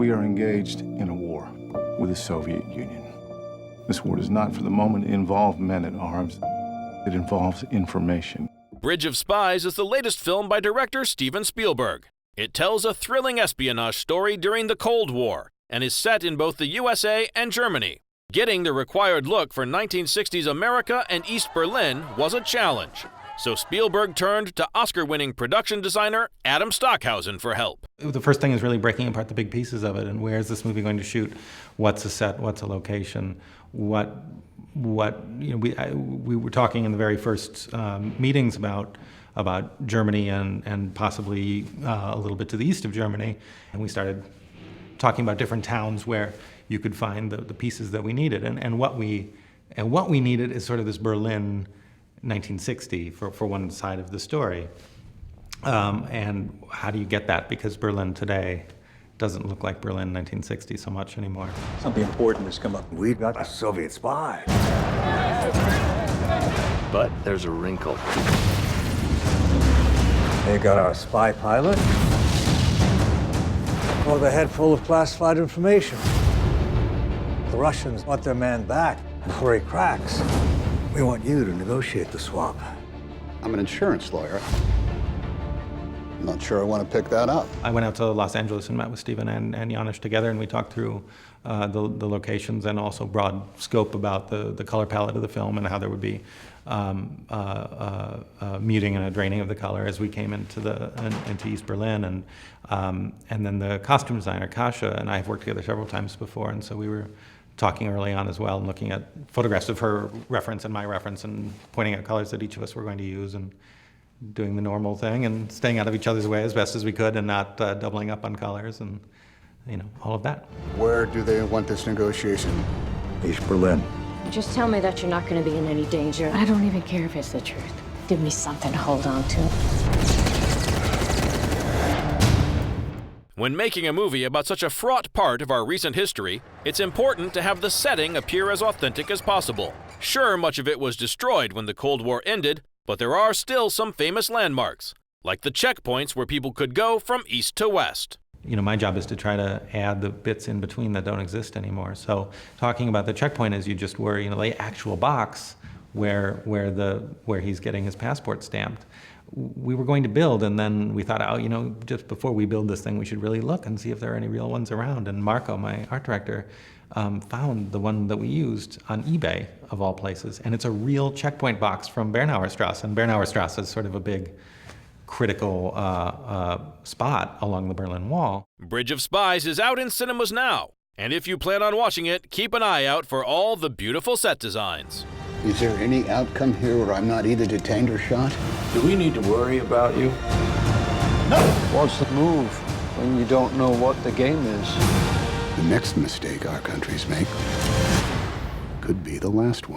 We are engaged in a war with the Soviet Union. This war does not, for the moment, involve men at arms. It involves information. Bridge of Spies is the latest film by director Steven Spielberg. It tells a thrilling espionage story during the Cold War and is set in both the USA and Germany. Getting the required look for 1960s America and East Berlin was a challenge, so Spielberg turned to Oscar-winning production designer Adam Stockhausen for help. The first thing is really breaking apart the big pieces of it, and where is this movie going to shoot? What's a set? What's a location? We were talking in the very first meetings about Germany and possibly a little bit to the east of Germany, and we started talking about different towns where you could find the pieces that we needed, and what we needed is sort of this Berlin 1960 for one side of the story. And how do you get that? Because Berlin today doesn't look like Berlin 1960 so much anymore. Something important has come up. We've got a Soviet spy. But there's a wrinkle. They got our spy pilot. With a head full of classified information. The Russians want their man back before he cracks. We want you to negotiate the swap. I'm an insurance lawyer. I'm not sure I want to pick that up. I went out to Los Angeles and met with Steven and Janusz together, and we talked through the locations and also broad scope about the color palette of the film and how there would be muting and a draining of the color as we came into East Berlin, and then the costume designer Kasia and I have worked together several times before, and so we were talking early on as well and looking at photographs of her reference and my reference and pointing out colors that each of us were going to use and doing the normal thing and staying out of each other's way as best as we could and not doubling up on colors and all of that. Where do they want this negotiation? East Berlin. Just tell me that you're not going to be in any danger. I don't even care if it's the truth. Give me something to hold on to. When making a movie about such a fraught part of our recent history, it's important to have the setting appear as authentic as possible. Sure, much of it was destroyed when the Cold War ended, but there are still some famous landmarks, like the checkpoints where people could go from east to west. My job is to try to add the bits in between that don't exist anymore. So talking about the checkpoint as you just were, the actual box where he's getting his passport stamped. We were going to build, and then we thought, just before we build this thing, we should really look and see if there are any real ones around. And Marco, my art director, found the one that we used on eBay, of all places. And it's a real checkpoint box from Bernauer Strasse. And Bernauer Strasse is sort of a big critical spot along the Berlin Wall. Bridge of Spies is out in cinemas now. And if you plan on watching it, keep an eye out for all the beautiful set designs. Is there any outcome here where I'm not either detained or shot? Do we need to worry about you? No! What's the move when you don't know what the game is? The next mistake our countries make could be the last one.